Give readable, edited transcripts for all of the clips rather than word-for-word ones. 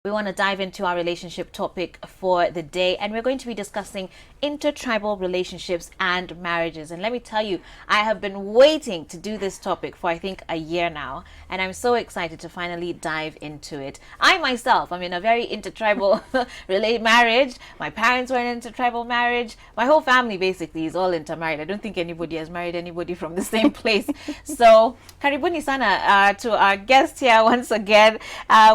We want to dive into our relationship topic for the day, and we're going to be discussing intertribal relationships and marriages. And let me tell you, I have been waiting to do this topic for I think a year now, and I'm so excited to finally dive into it. I myself, I'm in a very intertribal marriage. My parents were in an intertribal marriage. My whole family basically is all intermarried. I don't think anybody has married anybody from the same place. So, karibuni sana to our guest here once again.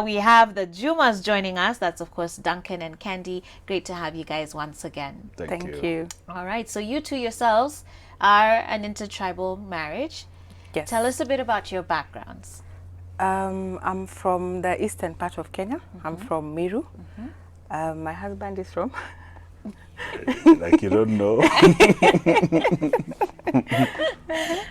We have the Jumas joining us. That's of course Duncan and Candy. Great to have you guys once again. Thank you. All right, so you two yourselves are an intertribal marriage. Yes. Tell us a bit about your backgrounds. I'm from the eastern part of Kenya. I'm from Meru. My husband is from like you don't know.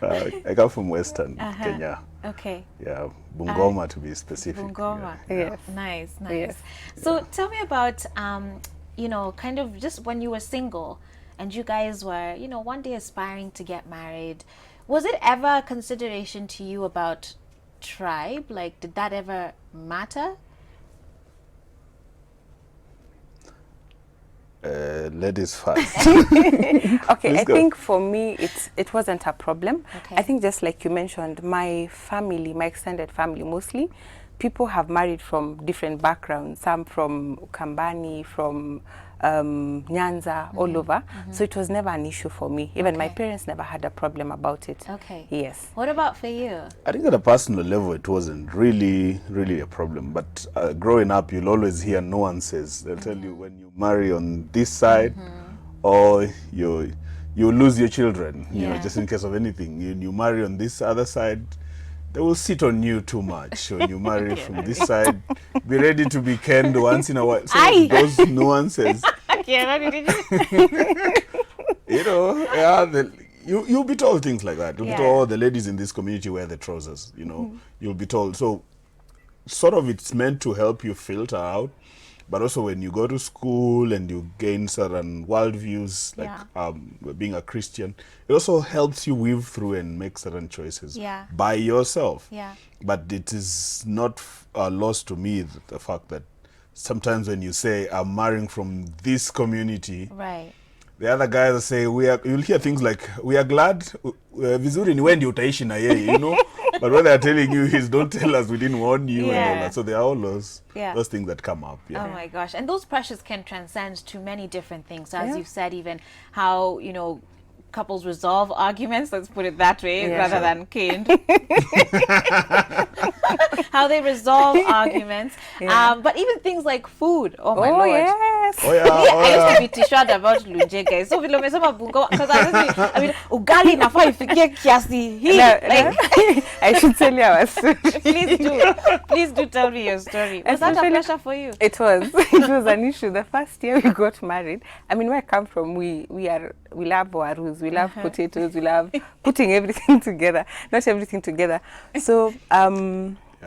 I come from Western Kenya. Okay. Yeah, Bungoma to be specific. Bungoma. Yeah. Yes. Nice. Yes. So tell me about, kind of just when you were single and you guys were, one day aspiring to get married. Was it ever a consideration to you about tribe? Like, did that ever matter? Ladies first. Okay, I go. think for me it wasn't a problem. Okay. I think just like you mentioned, my family, my extended family mostly, people have married from different backgrounds. Some from Ukambani, from Nyanza, all over. So it was never an issue for me. Even my parents never had a problem about it. Okay. Yes. What about for you? I think at a personal level it wasn't really a problem, but growing up you'll always hear nuances. They'll tell you when you marry on this side or you lose your children, you know, just in case of anything. You marry on this other side, they will sit on you too much. When you marry from this side, be ready to be canned once in a while. So those nuances, you know, you'll be told things like that. You'll be told, the ladies in this community wear the trousers, you know. You'll be told. So sort of it's meant to help you filter out. But also when you go to school and you gain certain worldviews, like being a Christian, it also helps you weave through and make certain choices by yourself. Yeah. But it is not lost to me the fact that sometimes when you say, I'm marrying from this community, Right. the other guys say, you'll hear things like, we are glad, vizuri ni wendi utaishi na yeye, you know? But what they're telling you is, don't tell us, we didn't warn you and all that. So there are all those things that come up. Yeah. Oh my gosh. And those pressures can transcend to many different things. So as you've said, even how, couples resolve arguments, let's put it that way, rather than caned. How they resolve arguments. But even things like food. Oh my lord. Yes. Oh yeah. I used to be t-shirt about lunje, guys. So vile umesema Bungoma, because I mean, ugali nafaa ifikie kiasi hii. Like, I should tell you our story. Please do tell me your story. Was that a pressure for you? It was. It was an issue. The first year we got married, I mean, where I come from, we love warus, we love potatoes, we love putting everything together. Not everything together. So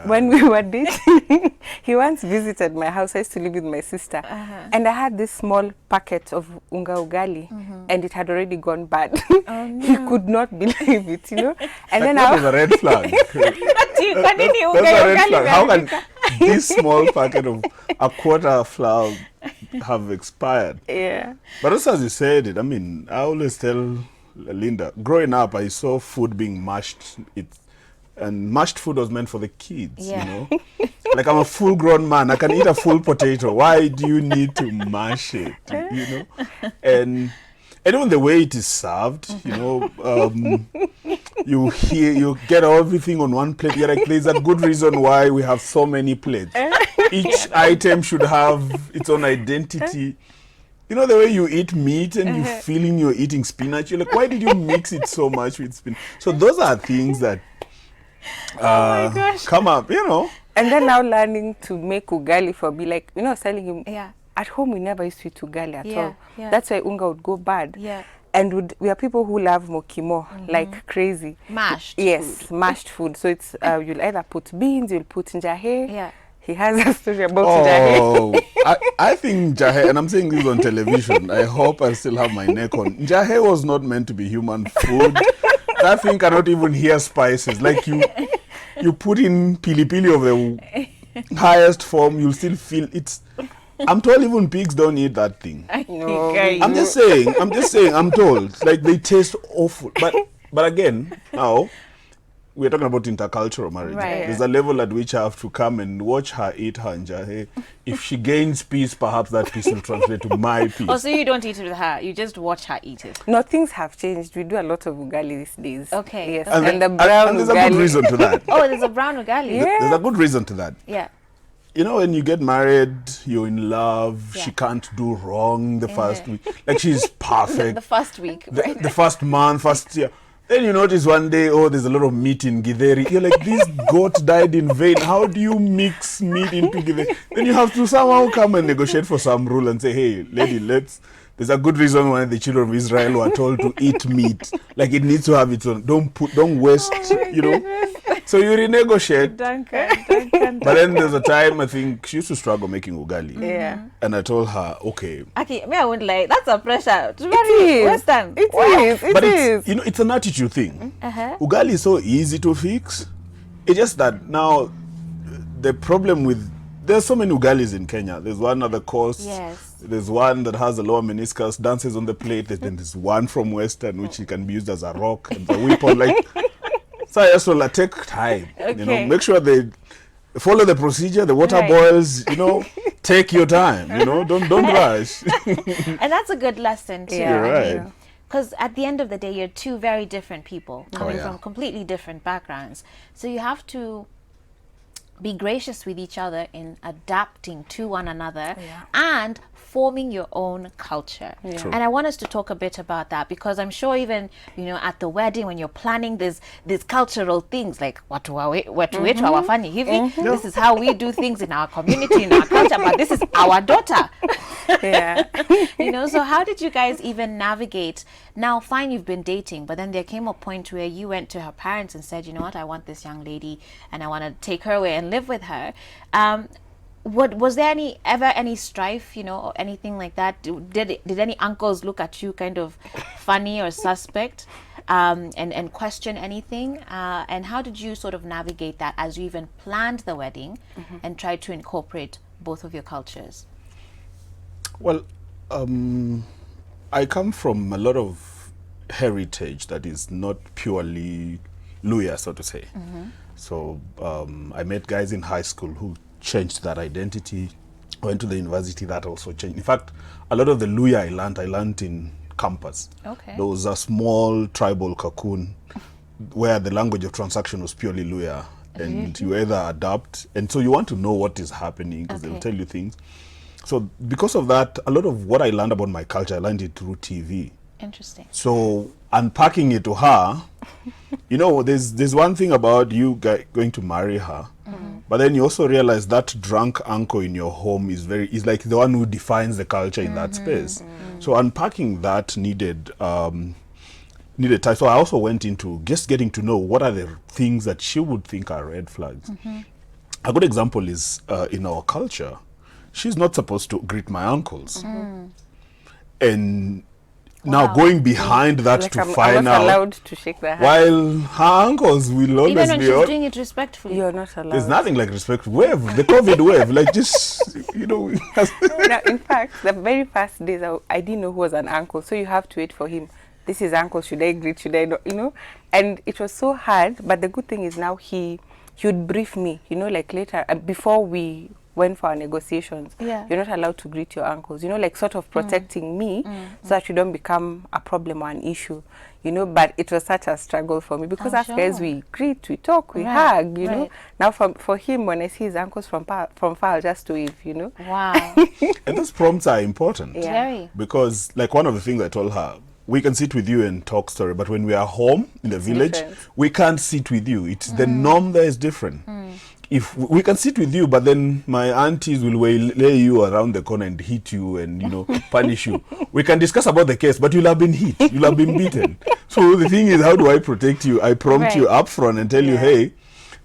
when we were dating, he once visited my house. I used to live with my sister, and I had this small packet of unga ugali, and it had already gone bad. Oh, no. He could not believe it, you know. And then that was a red flag. That's a red flag. How can this small packet of a quarter of flour have expired? Yeah. But also, as you said it, I mean, I always tell Linda, growing up, I saw food being mashed. And mashed food was meant for the kids, you know. Like, I'm a full-grown man. I can eat a full potato. Why do you need to mash it, you know? And even the way it is served, you know, you get everything on one plate. You're like, there's a good reason why we have so many plates. Each item should have its own identity. You know the way you eat meat and you feeling you're eating spinach? You're like, why did you mix it so much with spinach? So those are things that come up, you know. And then now learning to make ugali for me, like, you know, telling him, Yeah. at home we never used to eat ugali at all. Yeah. That's why unga would go bad. Yeah. And we are people who love mokimo like crazy. Mashed Yes, food. mashed food. So it's you'll either put beans, you'll put njahe. Yeah. He has a story about njahe. Oh, I think njahe, and I'm saying this on television, I hope I still have my neck on. Njahe was not meant to be human food. That thing cannot even hear spices. Like you put in pili pili of the highest form, you'll still feel it's. I'm told even pigs don't eat that thing. No, I'm just saying. I'm told like they taste awful. But again, now we're talking about intercultural marriage. Right. There's a level at which I have to come and watch her eat her njahe. If she gains peace, perhaps that peace will translate to my peace. Oh, so you don't eat it with her. You just watch her eat it. No, things have changed. We do a lot of ugali these days. Okay. Yes. Okay. And the brown and there's a ugali. good reason to that. Oh, there's a brown ugali. Yeah. There's a good reason to that. Yeah. You know, when you get married, you're in love. Yeah. She can't do wrong the first week. Like she's perfect. The first week. The first month, first year. Then you notice one day, oh, there's a lot of meat in githeri. You're like, this goat died in vain. How do you mix meat into githeri? Then you have to somehow come and negotiate for some rule and say, hey, lady, there's a good reason why the children of Israel were told to eat meat. Like it needs to have its own. Don't waste, you know. So you renegotiate. Duncan. But then there's a time, I think, she used to struggle making ugali. Yeah. And I told her, okay. Okay, me, I wouldn't like. That's a pressure. To It marry is. Western. It Wow. is. It But is. it's, you know, it's an attitude thing. Uh-huh. Ugali is so easy to fix. It's just that now the problem with there's so many ugalis in Kenya. There's one at the coast. Yes. There's one that has a lower meniscus, dances on the plate. Then there's one from Western which can be used as a rock and a weapon. Like, so I just will take time. You know, Okay. make sure they follow the procedure. The water Right. boils. You know, take your time. You know, don't rush. And that's a good lesson too. Yeah, You're right. Because at the end of the day, you're two very different people coming yeah. from completely different backgrounds. So you have to be gracious with each other in adapting to one another and forming your own culture. True. And I want us to talk a bit about that because I'm sure even, you know, at the wedding when you're planning these cultural things like watu wetu hawafanyi hivi, this is how we do things in our community, in our culture, but this is our daughter. Yeah. You know, so how did you guys even navigate? Now, fine, you've been dating, but then there came a point where you went to her parents and said, you know what, I want this young lady and I want to take her away and live with her. What was there ever any strife, you know, or anything like that? Did any uncles look at you kind of funny or suspect and question anything? And how did you sort of navigate that as you even planned the wedding and tried to incorporate both of your cultures? Well, I come from a lot of heritage that is not purely Luhya, so to say. So I met guys in high school who changed that identity, went to the university, that also changed. In fact, a lot of the Luhya I learned in campus. Okay. There was a small tribal cocoon where the language of transaction was purely Luhya. And you either adapt, and so you want to know what is happening because they'll tell you things. So because of that, a lot of what I learned about my culture, I learned it through TV. Interesting. So unpacking it to her, you know, there's one thing about you going to marry her, but then you also realize that drunk uncle in your home is like the one who defines the culture in that space. So unpacking that needed time. So I also went into just getting to know what are the things that she would think are red flags. A good example is in our culture, she's not supposed to greet my uncles. And now going behind that Like to I'm find not out, allowed to shake their hand. while her uncles will always Even when be she's doing it respectfully. You're not allowed. there's nothing like respect. Wave, the COVID wave, like just, you know. Now, in fact, the very first days, I didn't know who was an uncle, so you have to wait for him. This is uncle, should I greet, should I not, you know? And it was so hard, but the good thing is now he would brief me, you know, like later, before we went for our negotiations, Yeah. you're not allowed to greet your uncles, you know, like sort of protecting me so that you don't become a problem or an issue, you know. But it was such a struggle for me because I'm as guys, sure. we greet, we talk, we Right, hug, you know. right. Now for him, when I see his uncles from far, I'll just wave, you know. Wow. And those prompts are important. Yeah. Very. Because, like, one of the things I told her, we can sit with you and talk story, but when we are home in the village, different. we can't sit with you. It's the norm there is different. If we can sit with you, but then my aunties will lay you around the corner and hit you and, you know, punish you. We can discuss about the case, but you'll have been hit. You'll have been beaten. So the thing is, how do I protect you? I prompt you up front and tell you, hey,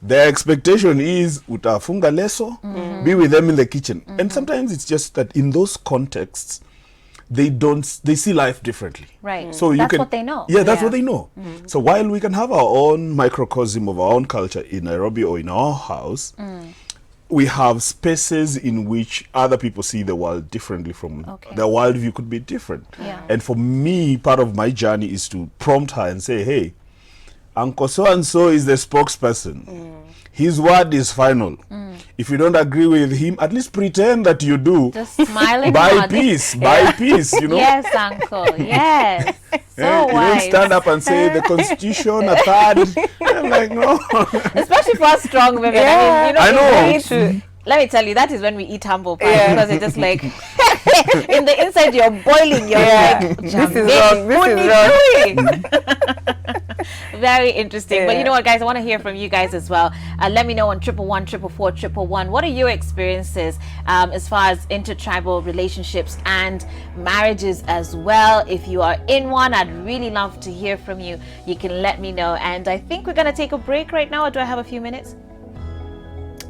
their expectation is utafunga leso, be with them in the kitchen. And sometimes it's just that in those contexts, they see life differently. Right. So you That's can, what they know. Yeah, that's Yeah. what they know. So while we can have our own microcosm of our own culture in Nairobi or in our house, we have spaces in which other people see the world differently from their worldview could be different. Yeah. And for me, part of my journey is to prompt her and say, hey, Uncle so-and-so is the spokesperson. His word is final. If you don't agree with him, at least pretend that you do. Just smile and Buy nod. peace, buy peace, you know. Yes, uncle. Yes. So You don't wise. stand up and say the constitution, a third. I'm like, no. Especially for us strong women. Yeah. I mean, I we eat- let me tell you, that is when we eat humble pie, Yeah. because it's just like in the inside you're boiling. You're like, This is wrong. This is wrong. Very interesting. But Yeah. you know what, guys, I want to hear from you guys as well. Let me know on 111 444 111. What are your experiences as far as intertribal relationships and marriages as well? If you are in one, I'd really love to hear from you. You can let me know. And I think we're going to take a break right now. Or do I have a few minutes?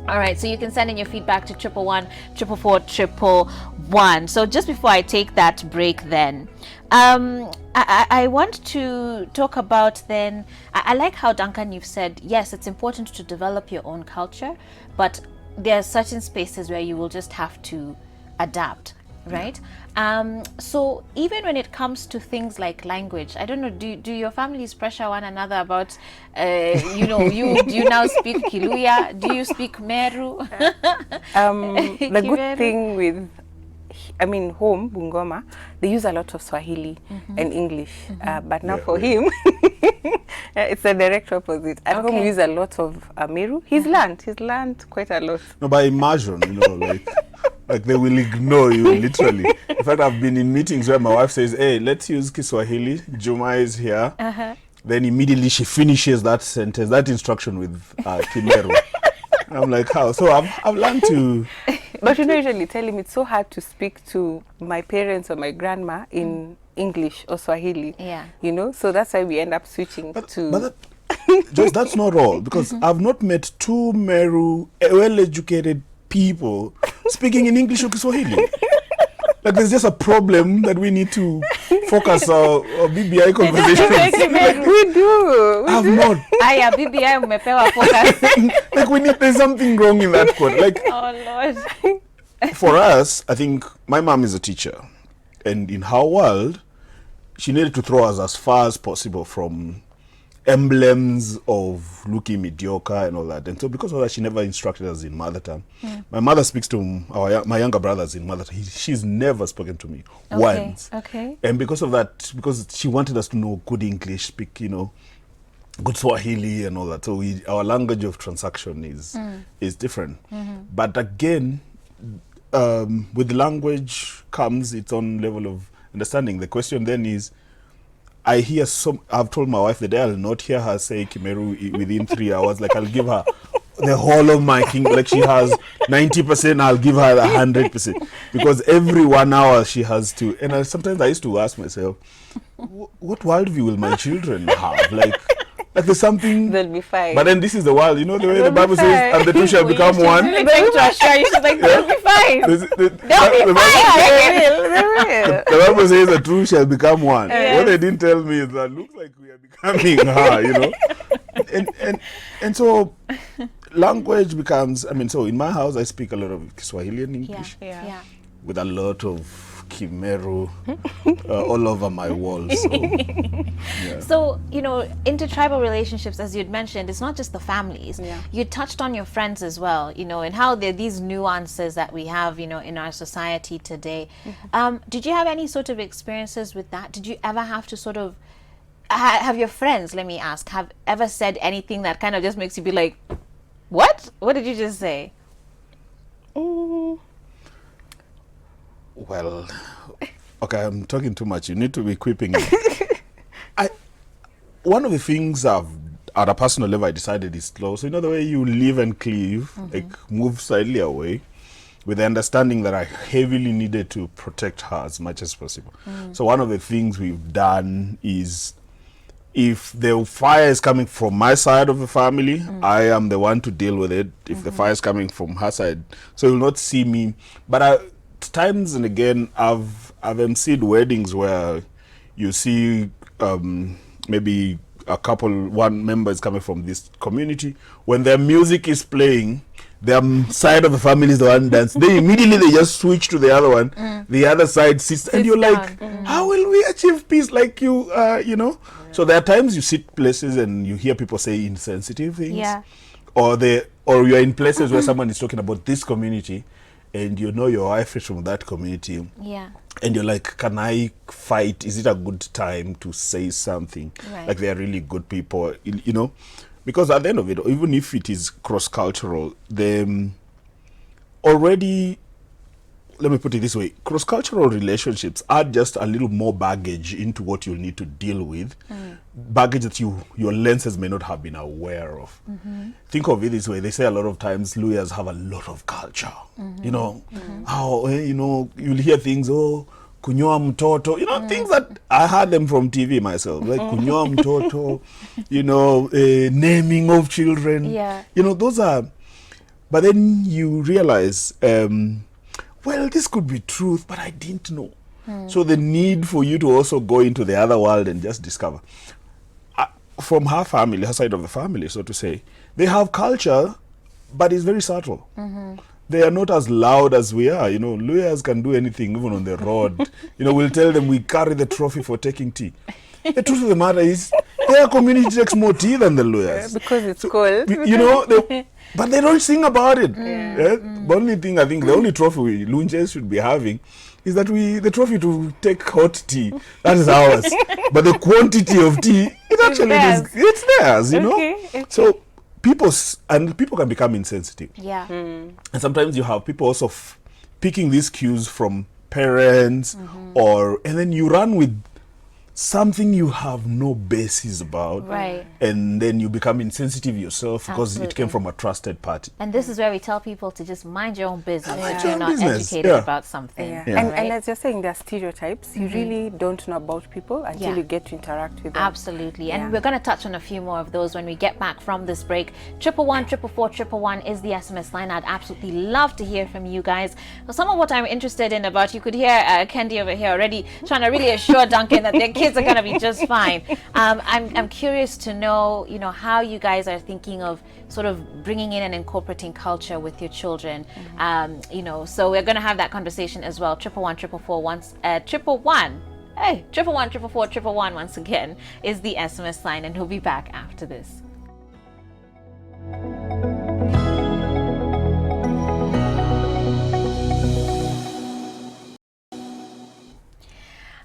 All right, so you can send in your feedback to 111 444 111. So just before I take that break then, I want to talk about then, I like how, Duncan, you've said, yes, it's important to develop your own culture, but there are certain spaces where you will just have to adapt, right? So even when it comes to things like language, I don't know, do your families pressure one another about, you know, do you now speak Luhya? Do you speak Meru? The good thing with, I mean, home, Bungoma, they use a lot of Swahili and English. But now for him, it's a direct opposite. At home, we use a lot of Meru. He's learned quite a lot. No, by immersion, you know, like they will ignore you, literally. In fact, I've been in meetings where my wife says, hey, let's use Kiswahili. Juma is here. Then immediately she finishes that sentence, that instruction with Kimeru. I'm like, how? So I've learned to... But you know, usually tell him it's so hard to speak to my parents or my grandma in English or Swahili. Yeah. You know, so that's why we end up switching to... But just that's not all, because I've not met two Meru well-educated people speaking in English or Kiswahili. Like there's just a problem that we need to focus our BBI conversations. We do. I've not. Aya, BBI umepewa focus. Like there's something wrong in that quote. Like Oh Lord. for us, I think my mom is a teacher, and in her world, she needed to throw us as far as possible from emblems of looking mediocre and all that. And so because of that, she never instructed us in mother tongue. My mother speaks to my younger brothers in mother tongue. She's never spoken to me once. Okay. And because of that, because she wanted us to know good English, speak, you know, good Swahili and all that. So our language of transaction is different. But again, with language comes its own level of understanding. The question then is, I've told my wife the day I'll not hear her say Kimeru within 3 hours, like I'll give her the whole of my king, like she has 90%, I'll give her 100%. Because every 1 hour she has to, and sometimes I used to ask myself, what worldview will my children have? Like there's something. They'll be fine. But then this is the world, you know, the way the Bible be says, fine. and the two shall become one. Really trying to assure you, she's like, they'll be fine. The They'll be fine. The Bible says the two shall become one. Yes. What they didn't tell me is that looks like we are becoming her, you know. And so language becomes, I mean, so in my house I speak a lot of Kiswahili and English Yeah. with a lot of Kimeru all over my walls. So, yeah. So, you know, intertribal relationships, as you'd mentioned, it's not just the families. Yeah. You touched on your friends as well, you know, and how there are these nuances that we have, you know, in our society today. Did you have any sort of experiences with that? Did you ever have to sort of, have your friends, let me ask, have ever said anything that kind of just makes you be like, what? What did you just say? Well, okay, I'm talking too much. You need to be quipping me. One of the things at a personal level I decided is slow. So you know the way you live and cleave, like move slightly away, with the understanding that I heavily needed to protect her as much as possible. So one of the things we've done is, if the fire is coming from my side of the family, I am the one to deal with it. If the fire is coming from her side, so you'll not see me. But times and again, I've emceed weddings where you see maybe one member is coming from this community. When their music is playing, their side of the family is the one dance. They immediately they just switch to the other one. The other side sits, and you're like, how will we achieve peace? Like you know. So there are times you sit places and you hear people say insensitive things, or you're in places where someone is talking about this community, and you know your wife is from that community. And you're like, can I fight? Is it a good time to say something? Like they're really good people, you know. Because at the end of it, even if it is cross-cultural, already, let me put it this way, cross-cultural relationships add just a little more baggage into what you'll need to deal with, baggage that your lenses may not have been aware of. Think of it this way, they say a lot of times Luhyas have a lot of culture, you know, how, you know, you'll hear things, kunyoa mtoto, you know, things that I heard them from TV myself, like kunyoa mtoto, you know, naming of children, you know, those are, but then you realize, well, this could be truth, but I didn't know. So the need for you to also go into the other world and just discover. From her family, her side of the family, so to say, they have culture, but it's very subtle. They are not as loud as we are. You know, Luhyas can do anything, even on the road. You know, we'll tell them we carry the trophy for taking tea. The truth of the matter is, their community takes more tea than the Luhyas. Because it's cold. You know, but they don't sing about it. The only thing, I think, the only trophy Lunches should be having is that the trophy to take hot tea, that is ours. But the quantity of tea, it actually it's theirs, you know. Okay. So people can become insensitive. And sometimes you have people also picking these cues from parents, and then you run with something you have no basis about, and then you become insensitive yourself because it came from a trusted party. And this is where we tell people to just mind your own business if you're not educated about something. And as you're saying, there are stereotypes. You really don't know about people until you get to interact with them. Absolutely. And we're going to touch on a few more of those when we get back from this break. 111-444-111 is the SMS line. I'd absolutely love to hear from you guys. So some of what I'm interested in about, you could hear Kendi over here already trying to really assure Duncan that their kids are going to be just fine. I'm curious to know, you know, how you guys are thinking of sort of bringing in and incorporating culture with your children. You know, so we're going to have that conversation as well. 111-444-111. Hey, 111-444-111 once again is the SMS line, and we'll be back after this.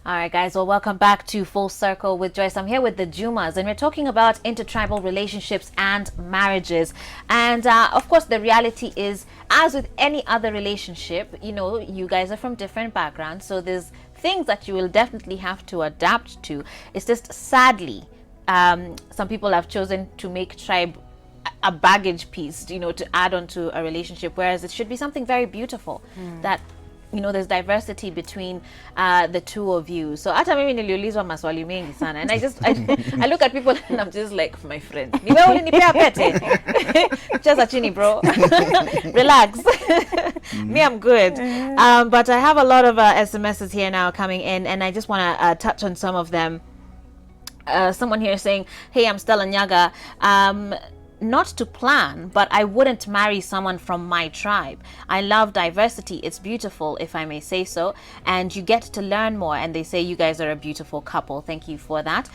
All right, guys, well, welcome back to Full Circle with Joyce. I'm here with the Jumas, and we're talking about intertribal relationships and marriages. And of course, the reality is, as with any other relationship, you know, you guys are from different backgrounds, so there's things that you will definitely have to adapt to. It's just, sadly, some people have chosen to make tribe a baggage piece, you know, to add on to a relationship, whereas it should be something very beautiful that, you know, there's diversity between the two of you. So hata mimi niliulizwa maswali mengi sana, and I look at people and I'm just like, my friend, ni wewe ulinipea pete? Just chini, bro. Relax. Me, I'm good. But I have a lot of SMSs here now coming in, and I just want to touch on some of them. Someone here saying, hey, I'm Stella Nyaga. Not to plan, but I wouldn't marry someone from my tribe. I love diversity. It's beautiful, if I may say so. And you get to learn more. And they say you guys are a beautiful couple. Thank you for that.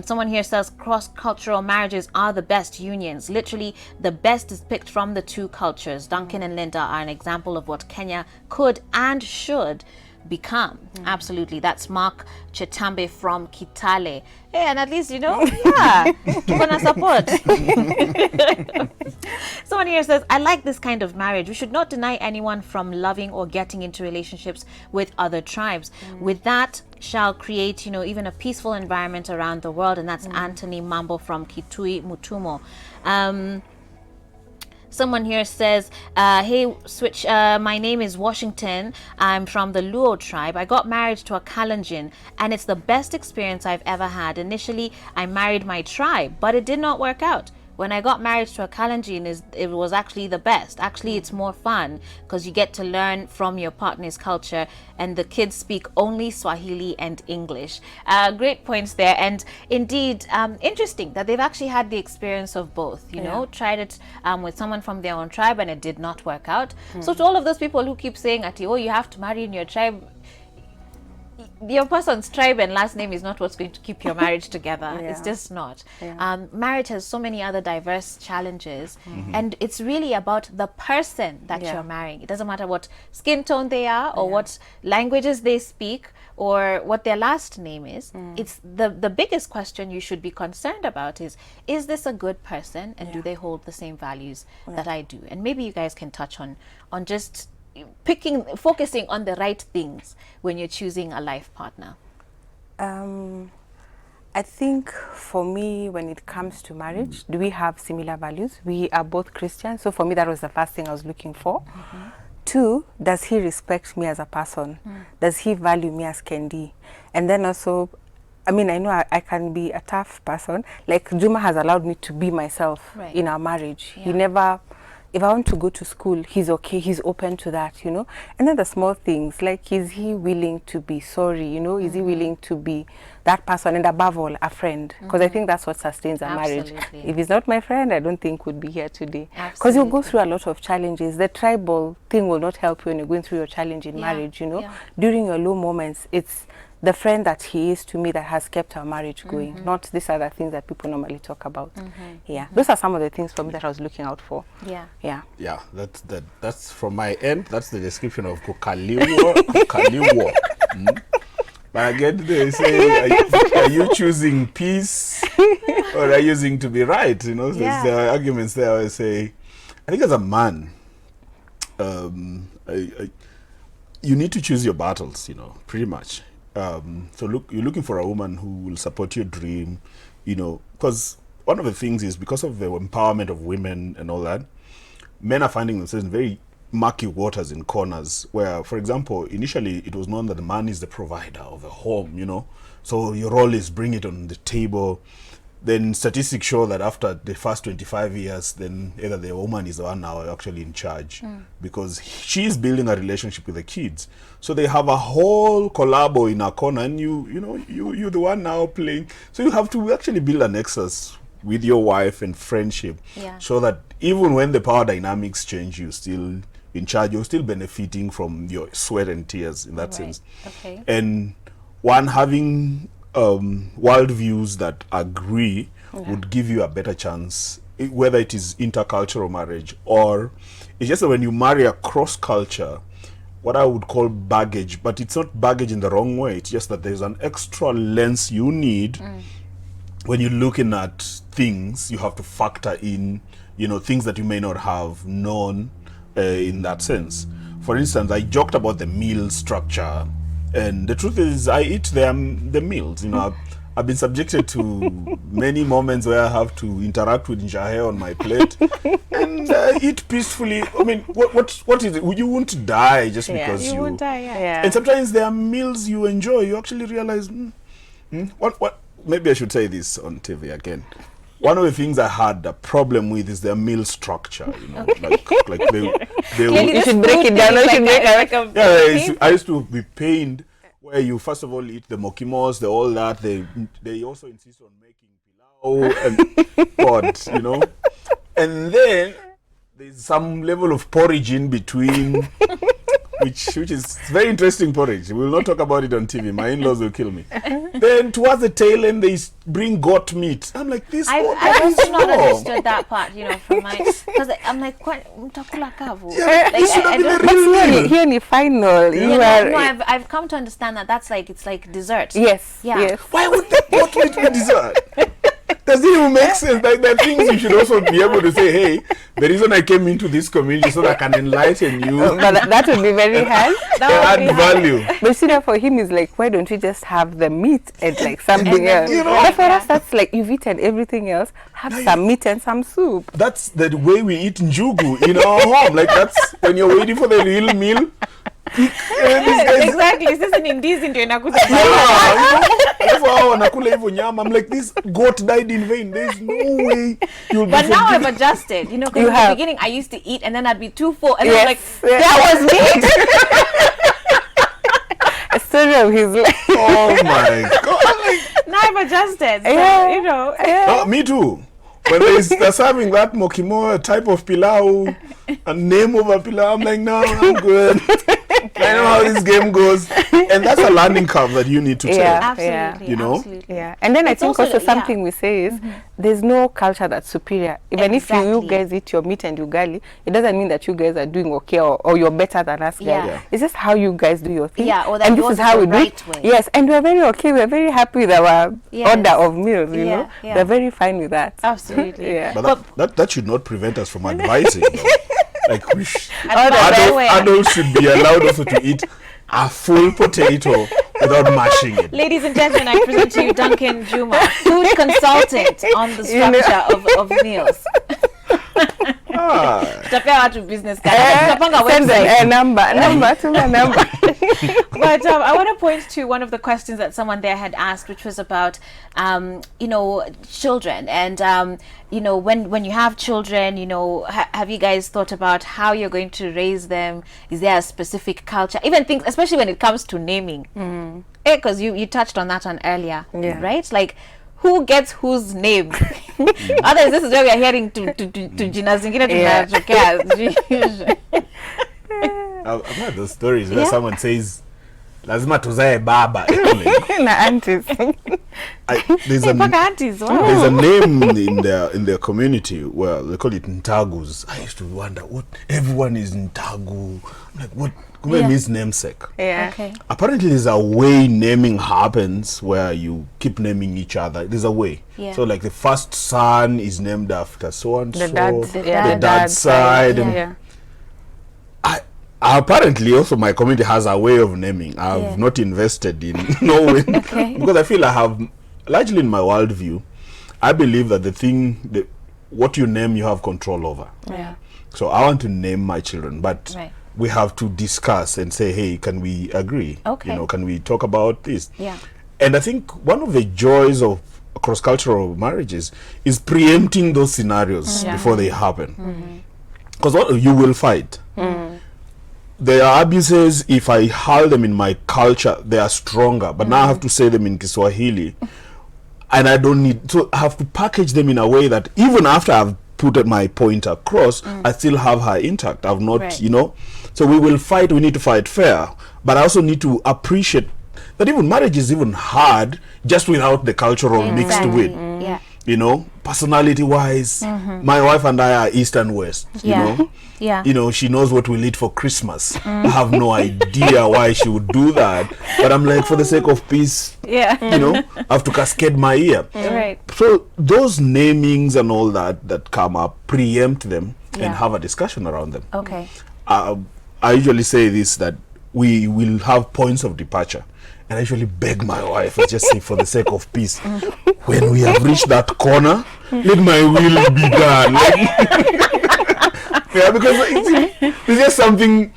Someone here says cross-cultural marriages are the best unions. Literally, the best is picked from the two cultures. Duncan and Linda are an example of what Kenya could and should become. Absolutely. That's Mark Chetambe from Kitale. Hey, and at least, you know, you're gonna support. Someone here says, I like this kind of marriage. We should not deny anyone from loving or getting into relationships with other tribes. With that shall create, you know, even a peaceful environment around the world. And that's Anthony Mambo from Kitui Mutumo. Someone here says, hey, switch, my name is Washington. I'm from the Luo tribe. I got married to a Kalenjin, and it's the best experience I've ever had. Initially, I married my tribe, but it did not work out. when I got married to a Kalenjin, it was actually the best. Actually, it's more fun because you get to learn from your partner's culture, and the kids speak only Swahili and English. Great points there, and indeed, interesting that they've actually had the experience of both. You know, tried it with someone from their own tribe, and it did not work out. So to all of those people who keep saying, "Oh, you have to marry in your tribe," your person's tribe and last name is not what's going to keep your marriage together. It's just not. Marriage has so many other diverse challenges, and it's really about the person that you're marrying. It doesn't matter what skin tone they are, or what languages they speak, or what their last name is. It's the biggest question you should be concerned about is this a good person, and do they hold the same values that I do? And maybe you guys can touch on just focusing on the right things when you're choosing a life partner. I think for me, when it comes to marriage, do we have similar values? We are both Christians, so for me that was the first thing I was looking for. 2, does he respect me as a person? Does he value me as Kendi? And then also, I mean, I know I can be a tough person. Like Juma has allowed me to be myself in our marriage. He never, if I want to go to school, he's okay, he's open to that, you know. And then the small things, like, is he willing to be sorry, you know, is he willing to be that person, and above all, a friend, because I think that's what sustains a marriage. If he's not my friend, I don't think we'd be here today, because you'll go through a lot of challenges. The tribal thing will not help you when you're going through your challenge in marriage, you know. During your low moments, it's the friend that he is to me that has kept our marriage going, not these other things that people normally talk about. Those are some of the things for me that I was looking out for. That's from my end. That's the description of Kukaliwo. But again, they say, are you choosing peace or are you choosing to be right? You know, there are arguments there. I say, I think as a man, you need to choose your battles, you know, pretty much. So you're looking for a woman who will support your dream, you know, because one of the things is, because of the empowerment of women and all that, men are finding themselves in very murky waters, in corners where, for example, initially it was known that the man is the provider of the home, you know, so your role is bring it on the table. Then statistics show that after the first 25 years, then either the woman is the one now actually in charge, because she's building a relationship with the kids. So they have a whole collabo in a corner, and you're the one now playing. So you have to actually build a nexus with your wife and friendship, so that even when the power dynamics change, you're still in charge. You're still benefiting from your sweat and tears in that sense. And one having worldviews that agree would give you a better chance, whether it is intercultural marriage or it's just that when you marry across culture, what I would call baggage, but it's not baggage in the wrong way. It's just that there's an extra lens you need when you're looking at things. You have to factor in, you know, things that you may not have known in that sense. For instance, I joked about the meal structure. And the truth is, I eat the meals. You know, I've been subjected to many moments where I have to interact with njahe on my plate and eat peacefully. I mean, what is it? You won't die just because you won't die. And sometimes there are meals you enjoy. You actually realize, what? Maybe I should say this on TV again. One of the things I had a problem with is their meal structure. You know, like they you should break it down. I used to be pained where you first of all eat the mokimos, the all that. They also insist on making pilau and pot, you know, and then there's some level of porridge in between. Which is very interesting porridge. We will not talk about it on TV. My in-laws will kill me. Then towards the tail end, they bring goat meat. I'm like, this. I've also not understood that part, you know, from my, because I'm like, mtakula kavu. This should have been a real here in the final, no, I've come to understand that that's like, it's like dessert. Yes. Why would the goat meat be dessert? Does it even make sense? Like, there are things you should also be able to say, hey, the reason I came into this community so that I can enlighten you. But that would be very hard. Add value. But see, that for him is like, why don't we just have the meat and like something else? You know, but for us, that's like, you've eaten everything else, have some meat and some soup. That's the way we eat njugu in our home. Like, that's when you're waiting for the real meal. Exactly. Sasa ni ndizi ndio inakuja. Wanakula hivyo nyama. I'm like, this goat died in vain. There's no way you'll be. But now I've adjusted. You know, because in the beginning I used to eat and then I'd be too full, and I was like, that was meat. A story of his life. Oh my God! Now I've adjusted. So, you know. Oh, me too. When they're serving that mokimo type of pilau, a name of a pilau, I'm like, no, I'm good. I know how this game goes, and that's a learning curve that you need to take. Absolutely. You know. Absolutely. Yeah, and then It's I think also something we say is there's no culture that's superior. Even if you guys eat your meat and ugali, it doesn't mean that you guys are doing okay or you're better than us guys. Yeah. It's just how you guys do your thing. Yeah, or that and this is how we do it. Way. Yes, and we're very okay. We're very happy with our order of meals. You know, we're very fine with that. Absolutely. Yeah. But that should not prevent us from advising. Like adults should be allowed also to eat a full potato without mashing it. Ladies and gentlemen, I present to you Duncan Juma, food consultant on the structure of meals. Tutapea watu business card. Tutapanga website. Number to my number. But I want to point to one of the questions that someone there had asked, which was about, you know, children. And, you know, when you have children, you know, have you guys thought about how you're going to raise them? Is there a specific culture? Even things, especially when it comes to naming. Because you touched on that one earlier, right? Like, who gets whose name? Otherwise, this is where we are hearing to jina zingine tunatokea. I've heard those stories where someone says, lazima tuzae baba. Na aunties. There's a name in their community where they call it Ntagus. I used to wonder what everyone is Ntagu. I'm like, what means namesake? Yeah. Okay. Apparently there's a way naming happens where you keep naming each other. There's a way. Yeah. So like the first son is named after so and so. The dad's side. Apparently also my community has a way of naming. I've not invested in knowing because I feel I have largely in my worldview, I believe that what you name you have control over. Yeah. So I want to name my children, but we have to discuss and say, hey, can we agree? Okay. You know, can we talk about this? Yeah. And I think one of the joys of cross-cultural marriages is preempting those scenarios before they happen. Because you will fight. There are abuses, if I hurl them in my culture, they are stronger. But now I have to say them in Kiswahili. And I don't need, so I have to package them in a way that even after I've put my point across, I still have her intact. I've not, you know. So we will fight, we need to fight fair. But I also need to appreciate that even marriage is even hard just without the cultural mixed with. You know, personality-wise, my wife and I are East and West, you know. You know, she knows what we'll eat for Christmas. I have no idea why she would do that. But I'm like, for the sake of peace, you know, I have to cascade my ear. So those namings and all that come up, preempt them and have a discussion around them. I usually say this, that we will have points of departure. And I usually beg my wife, I just say, for the sake of peace, when we have reached that corner, let my will be done. Because it's just something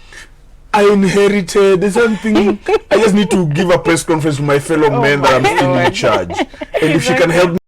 I inherited. There's something I just need to give a press conference to my fellow men that I'm still in charge. And if she can help me